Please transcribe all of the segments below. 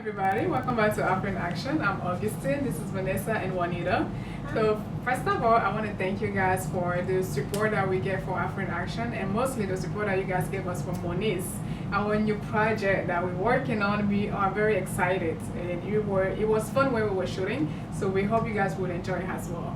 everybody. Welcome back to Afro in Action. I'm Augustine. This is Vanessa and Juanita. So, first of all, I want to thank you guys for the support that we get for Afro in Action, and mostly the support that you guys gave us for Moniz, our new project that we're working on. We are very excited, and it was fun when we were shooting. So we hope you guys will enjoy it as well.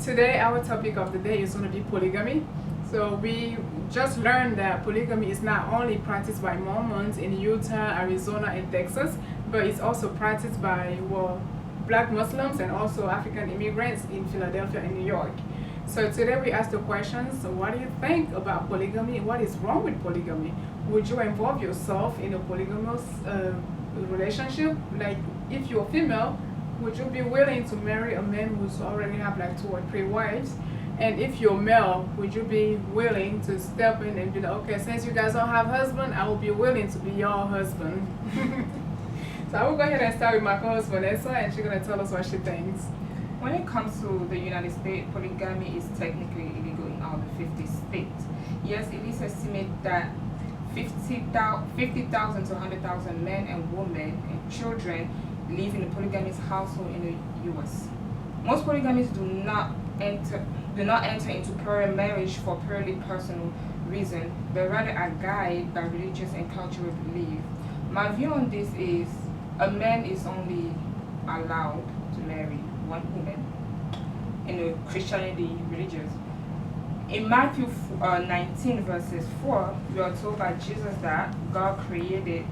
Today, our topic of the day is going to be polygamy. So we just learned that polygamy is not only practiced by Mormons in Utah, Arizona, and Texas, but it's also practiced by Black Muslims and also African immigrants in Philadelphia and New York. So today we ask the questions: what do you think about polygamy? What is wrong with polygamy? Would you involve yourself in a polygamous relationship? Like, if you're female, would you be willing to marry a man who's already have like 2 or 3 wives? And if you're male, would you be willing to step in and be like, okay, since you guys don't have husband, I will be willing to be your husband? So I will go ahead and start with my co-host Vanessa, and she's gonna tell us what she thinks. When it comes to the United States, polygamy is technically illegal in all the 50 states. Yes, it is estimated that 50,000 to 100,000 men and women and children live in a polygamous household in the U.S. Most polygamists do not enter into pure marriage for purely personal reason, but rather are guided by religious and cultural belief. My view on this is a man is only allowed to marry one woman in a Christianity religious. In Matthew 19 verses 4, we are told by Jesus that God created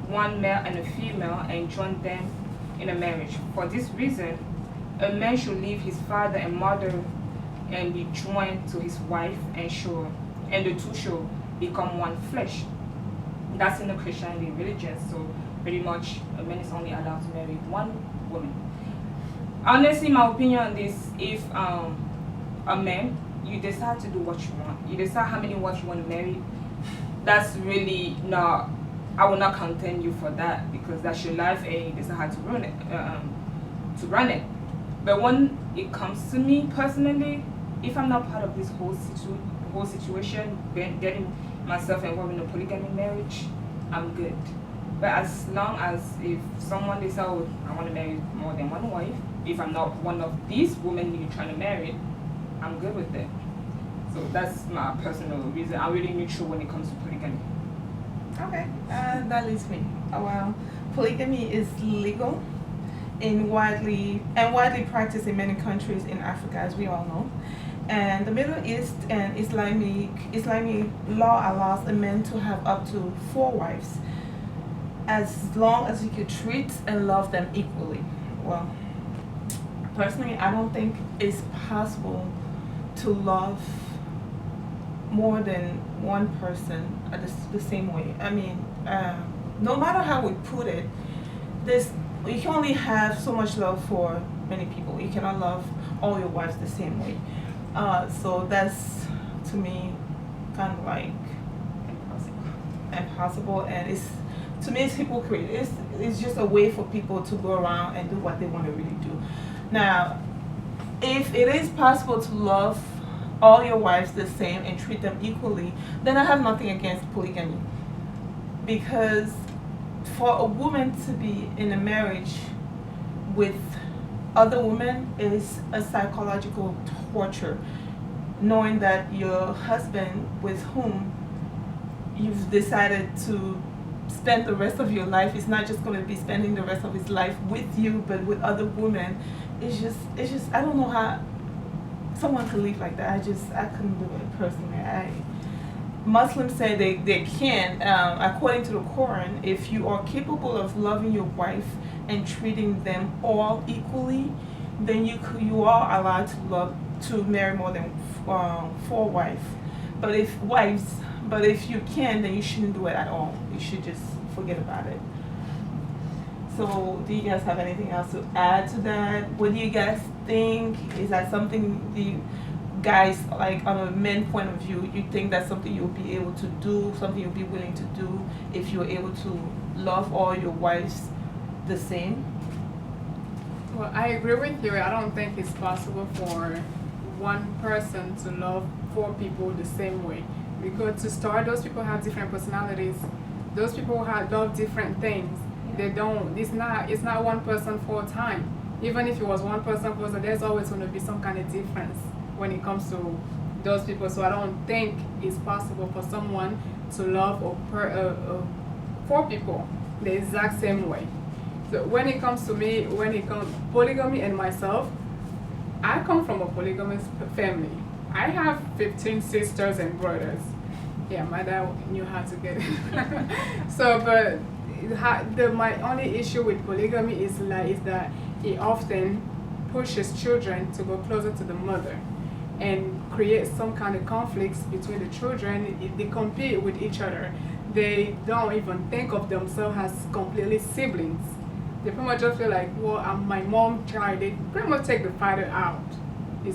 one male and a female and joined them in a marriage. For this reason, a man should leave his father and mother and be joined to his wife, and the two shall become one flesh. That's in the Christianity religion. So pretty much a man is only allowed to marry one woman. Honestly, my opinion on this, if a man, you decide to do what you want, you decide how many wives you want to marry, that's really not, I will not condemn you for that, because that's your life and you decide how to run it. But when it comes to me personally, if I'm not part of this whole situation, getting myself involved in a polygamy marriage, I'm good. But as long as if someone decides, oh, I want to marry more than one wife, if I'm not one of these women you're trying to marry, I'm good with it. So that's my personal reason. I'm really neutral when it comes to polygamy. Okay, that leads me. Well, polygamy is legal and widely practiced in many countries in Africa, as we all know. And the Middle East and Islamic law allows a man to have up to 4 wives, as long as he could treat and love them equally. Well, personally, I don't think it's possible to love more than one person the same way. I mean, no matter how we put it, you can only have so much love for many people. You cannot love all your wives the same way. So that's, to me, kind of like impossible, and to me it's hypocrite. It's just a way for people to go around and do what they want to really do. Now, if it is possible to love all your wives the same and treat them equally, then I have nothing against polygamy. Because for a woman to be in a marriage with other women is a psychological torture, knowing that your husband with whom you've decided to spend the rest of your life is not just going to be spending the rest of his life with you, but with other women. It's just I don't know how someone could live like that. I couldn't do it personally. Muslims say they can, according to the Quran, if you are capable of loving your wife and treating them all equally, then you are allowed to marry more than 4 wives. But if you can, then you shouldn't do it at all. You should just forget about it. So, do you guys have anything else to add to that? What do you guys think? Is that something the guys, like on a men point of view, you think that's something you'll be able to do, something you'll be willing to do if you're able to love all your wives the same? Well, I agree with you. I don't think it's possible for one person to love 4 people the same way. Because to start, those people have different personalities. Those people love different things. They don't. It's not one person full time. Even if it was one person full time, there's always going to be some kind of difference when it comes to those people. So I don't think it's possible for someone to love four people the exact same way. So when it comes to me, when it comes polygamy and myself, I come from a polygamous family. I have 15 sisters and brothers. Yeah, my dad knew how to get it. So, but my only issue with polygamy is that it often pushes children to go closer to the mother and create some kind of conflicts between the children. They compete with each other. They don't even think of themselves as completely siblings. They pretty much just feel like, well, I'm my mom's child. They pretty much take the father out.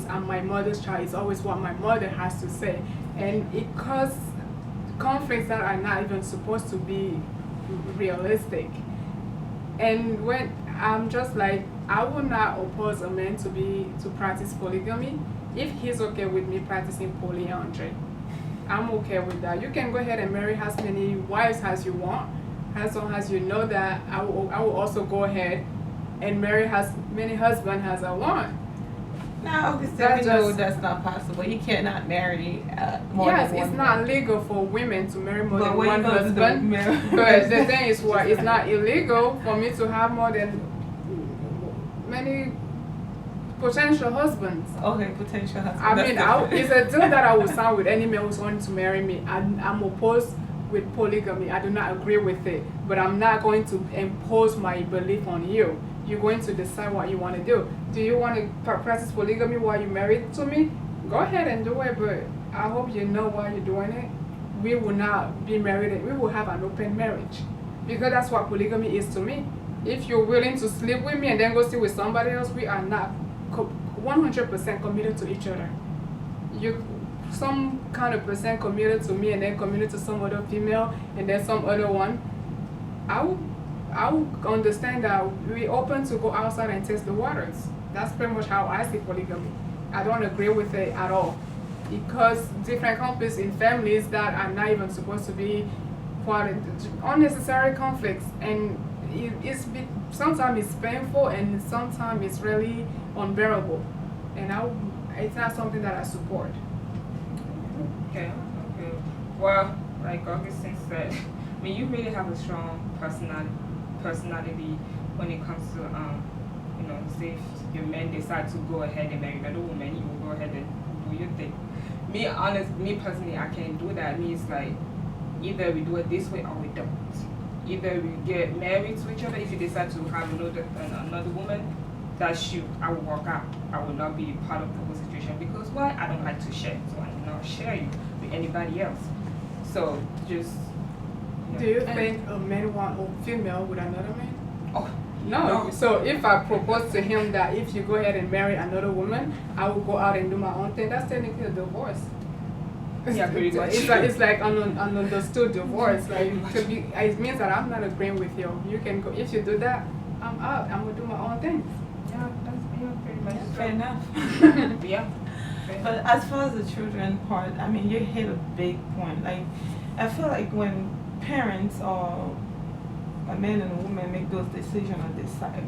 I'm my mother's child. It's always what my mother has to say. And it causes conflicts that are not even supposed to be realistic. And when I'm just like, I would not oppose a man to practice polygamy if he's okay with me practicing polyandry. I'm okay with that. You can go ahead and marry as many wives as you want, as long as you know that I will also go ahead and marry as many husbands as I want. Now, Augustine, we know that's not possible. You cannot marry more than one. Yes, it's not legal for women to marry more But than when one you go to the husband. But the thing is, what it's not illegal for me to have more than many potential husbands. Okay, potential husband. I mean, it's a deal that I would sign with any man who's wanting to marry me. I'm opposed with polygamy. I do not agree with it, but I'm not going to impose my belief on you. You're going to decide what you want to do. Do you want to practice polygamy while you're married to me? Go ahead and do it, but I hope you know why you're doing it. We will not be married. We will have an open marriage, because that's what polygamy is to me. If you're willing to sleep with me and then go sleep with somebody else, we are not 100% committed to each other. You some kind of percent committed to me and then committed to some other female and then some other one. I would understand that we're open to go outside and test the waters. That's pretty much how I see polygamy. I don't agree with it at all, because different conflicts in families that are not even supposed to be for unnecessary conflicts, and sometimes it's painful and sometimes it's really unbearable, and it's not something that I support. Okay. Well, like Augustine said, I mean, you really have a strong personality when it comes to say if your men decide to go ahead and marry another woman, you will go ahead and do your thing. Me personally, I can't do that. Me, it's like either we do it this way or we don't. Either we get married to each other. If you decide to have another woman, that's you. I will walk out. I will not be part of the whole situation, because why? I don't like to share, so I will not share you with anybody else. So just. Do you think a man want a female with another man? Oh. No. So if I propose to him that if you go ahead and marry another woman, I will go out and do my own thing, that's technically a divorce. Yeah, pretty much. It's like an understood divorce. Like it means that I'm not agreeing with you. You can go. If you do that, I'm out. I'm gonna do my own thing. Yeah, that's pretty much Fair enough. Yeah. But as far as the children part, I mean, you hit a big point. Like, I feel like when parents or a man and a woman make those decisions or decide,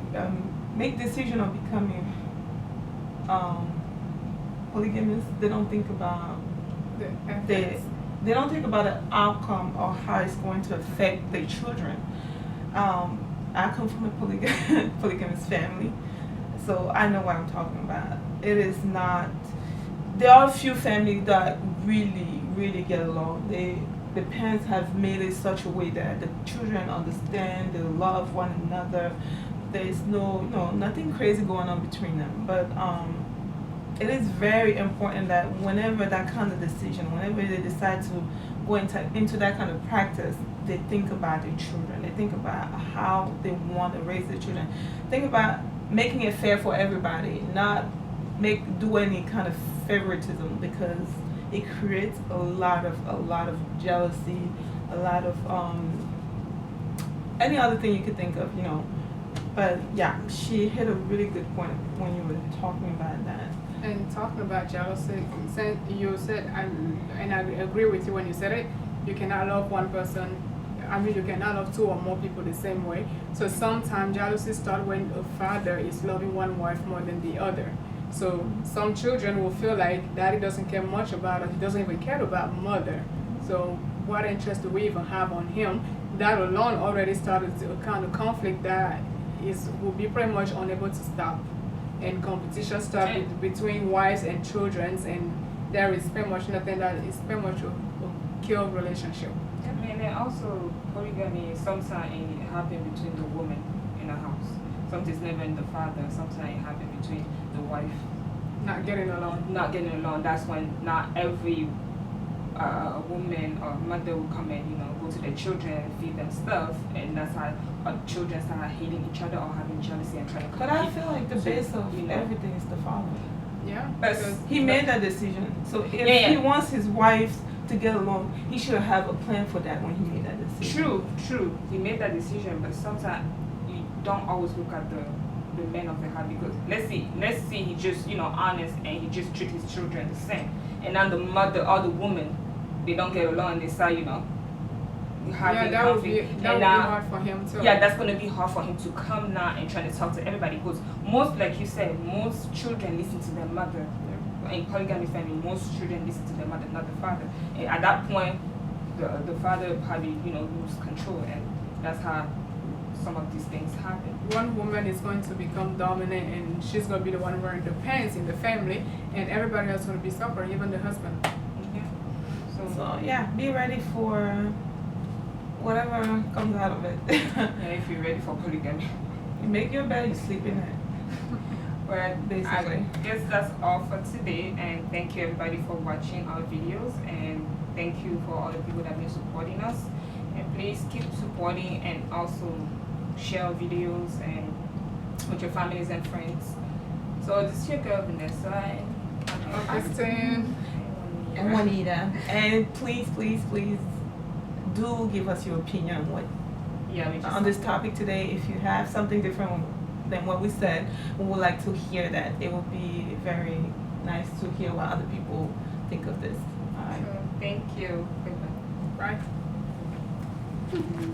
make decision of becoming polygamous, they don't think about they don't think about the outcome or how it's going to affect their children. I come from a polygamous family, so I know what I'm talking about. It is not. There are a few families that really get along. The parents have made it such a way that the children understand, they love one another. There's nothing crazy going on between them. But it is very important that whenever that kind of decision, whenever they decide to go into that kind of practice, they think about their children. They think about how they want to raise their children. Think about making it fair for everybody, not do any kind of favoritism, because it creates a lot of jealousy, a lot of any other thing you could think of, But yeah, she hit a really good point when you were talking about that. And talking about jealousy, you said, and I agree with you when you said it, you cannot love one person I mean, you cannot love two or more people the same way. So sometimes jealousy starts when a father is loving one wife more than the other. So some children will feel like daddy doesn't care much about us, he doesn't even care about mother. So what interest do we even have on him? That alone already started a kind of conflict that will be pretty much unable to stop. And competition starts between wives and children, and there is pretty much nothing that is pretty much a killed relationship. And then also polygamy sometimes it happens between the woman in the house. Sometimes it's never in the father. Sometimes it happens between the wife. Not getting along. Not getting along. That's when not every woman or mother will come and go to their children and feed them stuff, and that's how children start hating each other or having jealousy and trying to. But I feel like the base of everything is the father. Yeah. But He made that decision. So if Yeah. he wants his wife to get along, he should have a plan for that when he made that decision. True. He made that decision, but sometimes you don't always look at the men of the house, because let's see he just honest and he just treat his children the same, and now the mother or the woman, they don't get along and they start having that would be conflict. hard for him too. Yeah, that's gonna be hard for him to come now and try to talk to everybody, because most, like you said, most children listen to their mother. In polygamy family, most children listen to their mother, not the father. And at that point, the father probably lose control, and that's how some of these things happen. One woman is going to become dominant, and she's going to be the one wearing the pants in the family, and everybody else is going to be suffering, even the husband. Yeah. So yeah, be ready for whatever comes out of it. Yeah, if you're ready for polygamy. You make your bed, you sleep in it. Well, Basically. I guess that's all for today, and thank you everybody for watching our videos, and thank you for all the people that have been supporting us. And please keep supporting, and also share our videos and with your families and friends. So this is your girl Vanessa Augustine. And Juanita. And please do give us your opinion on what on this topic today. If you have something different than what we said, we would like to hear that. It would be very nice to hear what other people think of this. All right. So, thank you. Goodbye. Right.